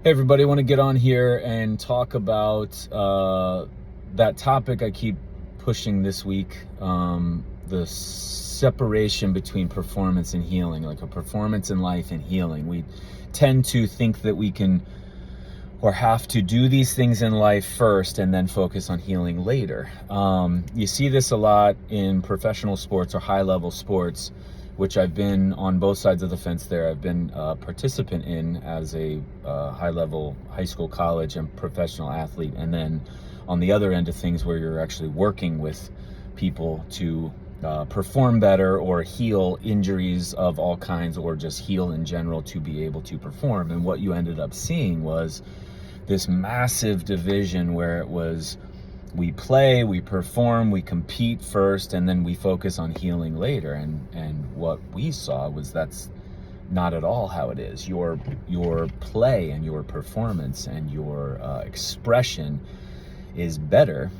Hey everybody, I want to get on here and talk about that topic I keep pushing this week, the separation between performance and healing, like a performance in life and healing. We tend to think that we can or have to do these things in life first and then focus on healing later. You see this a lot in professional sports or high-level sports, which I've been on both sides of the fence there. I've been a participant in as a high-level high school, college, and professional athlete. And then on the other end of things where you're actually working with people to perform better or heal injuries of all kinds or just heal in general to be able to perform. And what you ended up seeing was this massive division where it was we play, we perform, we compete first, and then we focus on healing later. And what we saw was that's not at all how it is. Your play and your performance and your expression is better,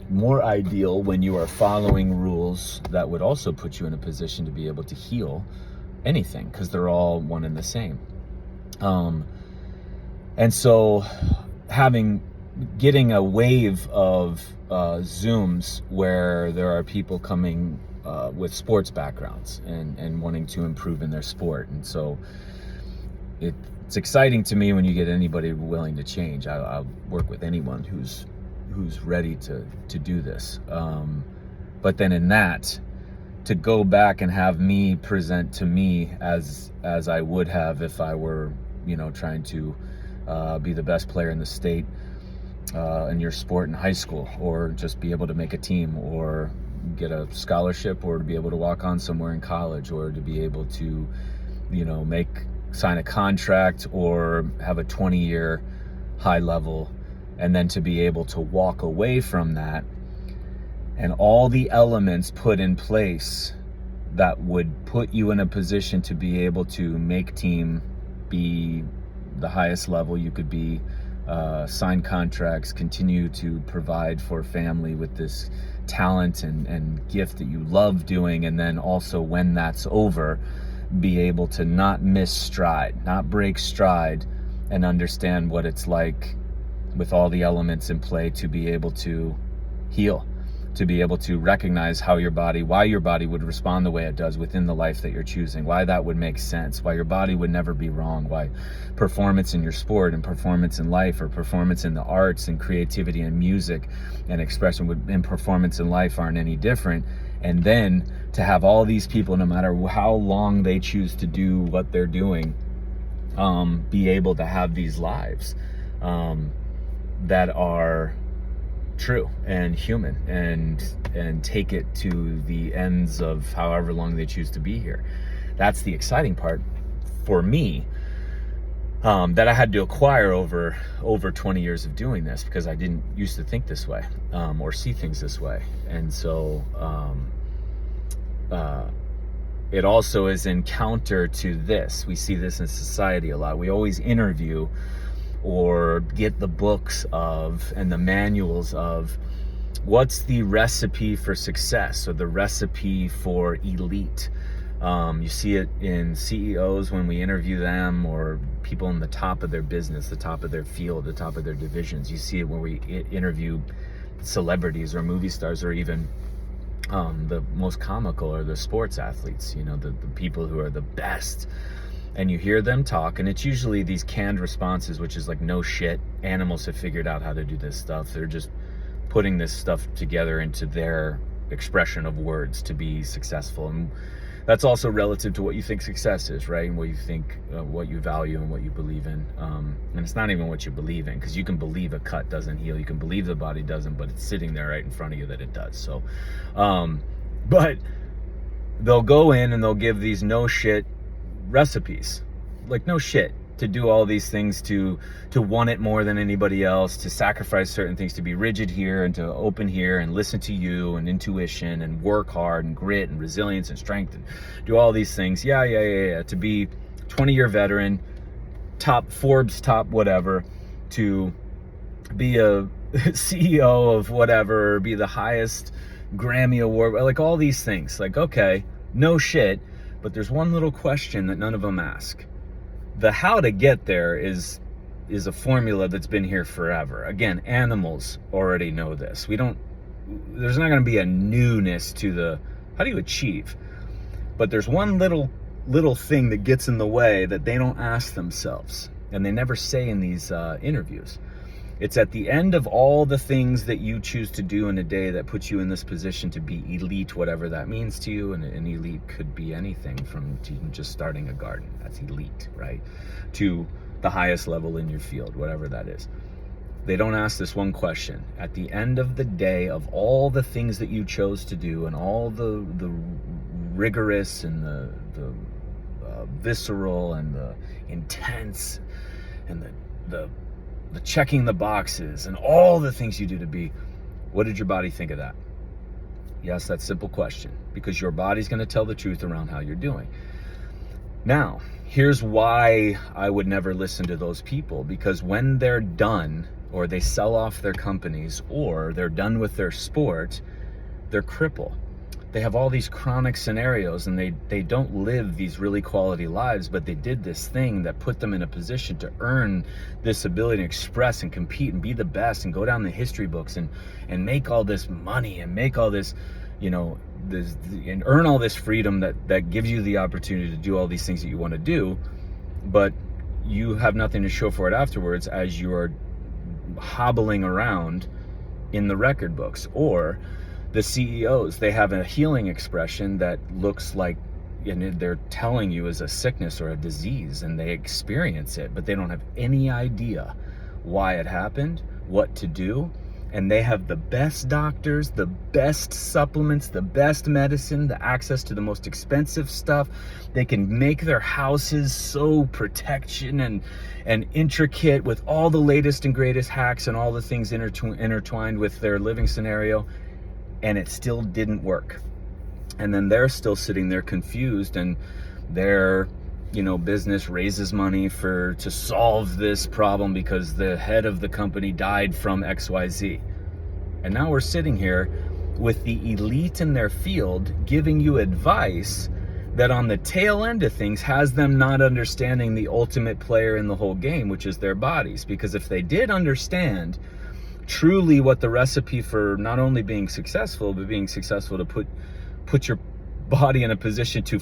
more ideal when you are following rules that would also put you in a position to be able to heal anything, because they're all one and the same. And so getting a wave of Zooms where there are people coming with sports backgrounds and wanting to improve in their sport. And so it's exciting to me when you get anybody willing to change. I'll work with anyone who's ready to do this. But then in that, to go back and have me present to me as I would have if I were, trying to be the best player in the state in your sport in high school, or just be able to make a team or get a scholarship, or to be able to walk on somewhere in college, or to be able to, sign a contract or have a 20-year high level, and then to be able to walk away from that and all the elements put in place that would put you in a position to be able to make team, be the highest level you could be, sign contracts, continue to provide for family with this talent and gift that you love doing, and then also when that's over, be able to not miss stride, not break stride, and understand what it's like with all the elements in play to be able to heal, to be able to recognize why your body would respond the way it does within the life that you're choosing, why that would make sense, why your body would never be wrong, why performance in your sport and performance in life, or performance in the arts and creativity and music and expression and performance in life aren't any different. And then to have all these people, no matter how long they choose to do what they're doing, be able to have these lives that are true and human, and take it to the ends of however long they choose to be here. That's the exciting part for me, that I had to acquire over 20 years of doing this, because I didn't used to think this way, or see things this way. And so it also is in counter to this. We see this in society a lot. We always interview or get the books of and the manuals of what's the recipe for success, or the recipe for elite. You see it in CEOs when we interview them, or people in the top of their business, the top of their field, the top of their divisions. You see it when we interview celebrities or movie stars, or even the most comical are the sports athletes, the people who are the best. And you hear them talk, and it's usually these canned responses, which is like, no shit, animals have figured out how to do this stuff. They're just putting this stuff together into their expression of words to be successful. And that's also relative to what you think success is, right? And what you think, what you value and what you believe in. And it's not even what you believe in, because you can believe a cut doesn't heal. You can believe the body doesn't, but it's sitting there right in front of you that it does. So, but they'll go in and they'll give these no shit recipes, like no shit, to do all these things, to want it more than anybody else, to sacrifice certain things, to be rigid here and to open here and listen to you and intuition and work hard and grit and resilience and strength and do all these things. Yeah. To be 20-year veteran, top Forbes, top whatever, to be a CEO of whatever, be the highest Grammy award, like all these things. Like, okay, no shit. But there's one little question that none of them ask. The how to get there is is a formula that's been here forever. Again, animals already know this. There's not going to be a newness to the, how do you achieve? But there's one little thing that gets in the way that they don't ask themselves, and they never say in these interviews. It's at the end of all the things that you choose to do in a day that puts you in this position to be elite, whatever that means to you. And an elite could be anything from just starting a garden. That's elite, right? To the highest level in your field, whatever that is. They don't ask this one question. At the end of the day, of all the things that you chose to do and all the rigorous and the visceral and the intense and the checking the boxes and all the things you do to be, what did your body think of that? Yes, that simple question, because your body's going to tell the truth around how you're doing. Now, here's why I would never listen to those people, because when they're done, or they sell off their companies, or they're done with their sport, they're crippled. They have all these chronic scenarios, and they don't live these really quality lives, but they did this thing that put them in a position to earn this ability to express and compete and be the best and go down the history books and make all this money and make all this, and earn all this freedom that gives you the opportunity to do all these things that you want to do, but you have nothing to show for it afterwards as you are hobbling around in the record books. Or the CEOs, they have a healing expression that looks like, and they're telling you is a sickness or a disease, and they experience it, but they don't have any idea why it happened, what to do. And they have the best doctors, the best supplements, the best medicine, the access to the most expensive stuff. They can make their houses so protection and intricate with all the latest and greatest hacks and all the things intertwined with their living scenario. And it still didn't work. And then they're still sitting there confused, and their business raises money to solve this problem because the head of the company died from XYZ. And now we're sitting here with the elite in their field giving you advice that on the tail end of things has them not understanding the ultimate player in the whole game, which is their bodies. Because if they did understand truly what the recipe for not only being successful, but being successful to put your body in a position to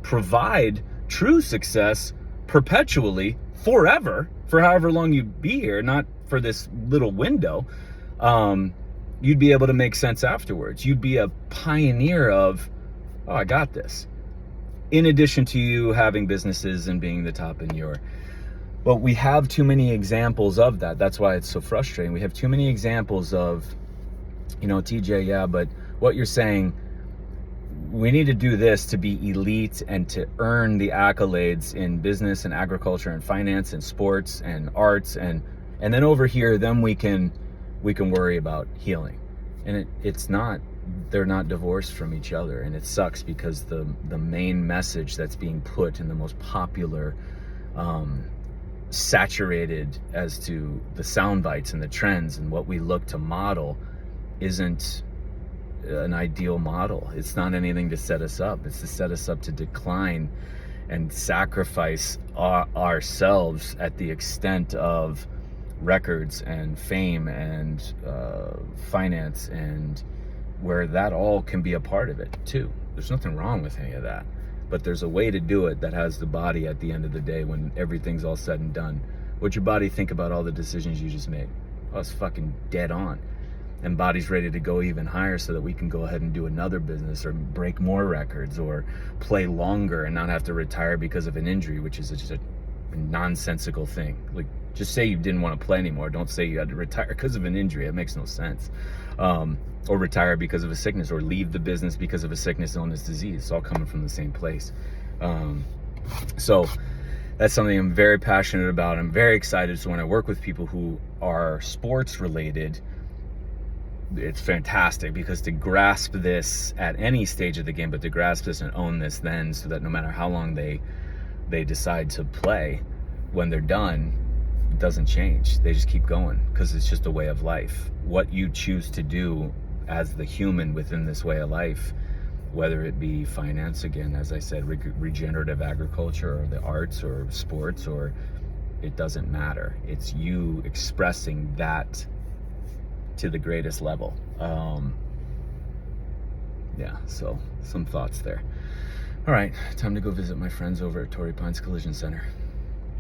provide true success perpetually, forever, for however long you be here, not for this little window, you'd be able to make sense afterwards. You'd be a pioneer of, oh, I got this. In addition to you having businesses and being the top in your... But we have too many examples of that. That's why it's so frustrating. We have too many examples of, TJ, yeah, but what you're saying, we need to do this to be elite and to earn the accolades in business and agriculture and finance and sports and arts, and then over here, then we can worry about healing. And it's not, they're not divorced from each other. And it sucks because the main message that's being put in the most popular, saturated as to the sound bites and the trends and what we look to model isn't an ideal model. It's not anything to set us up. It's to set us up to decline and sacrifice ourselves at the extent of records and fame and finance, and where that all can be a part of it too. There's nothing wrong with any of that. But there's a way to do it that has the body at the end of the day when everything's all said and done. What'd your body think about all the decisions you just made? Oh, it's fucking dead on. And body's ready to go even higher so that we can go ahead and do another business or break more records or play longer and not have to retire because of an injury, which is just a nonsensical thing. Just say you didn't want to play anymore. Don't say you had to retire because of an injury. It makes no sense. Or retire because of a sickness, or leave the business because of a sickness, illness, disease. It's all coming from the same place. So that's something I'm very passionate about. I'm very excited. So when I work with people who are sports related, it's fantastic, because to grasp this at any stage of the game, but to grasp this and own this then, so that no matter how long they decide to play, when they're done, it doesn't change. They just keep going, because it's just a way of life. What you choose to do as the human within this way of life, whether it be finance, again, as I said, regenerative agriculture, or the arts, or sports, or it doesn't matter. It's you expressing that to the greatest level. Yeah, so some thoughts there. All right, time to go visit my friends over at Torrey Pines Collision Center.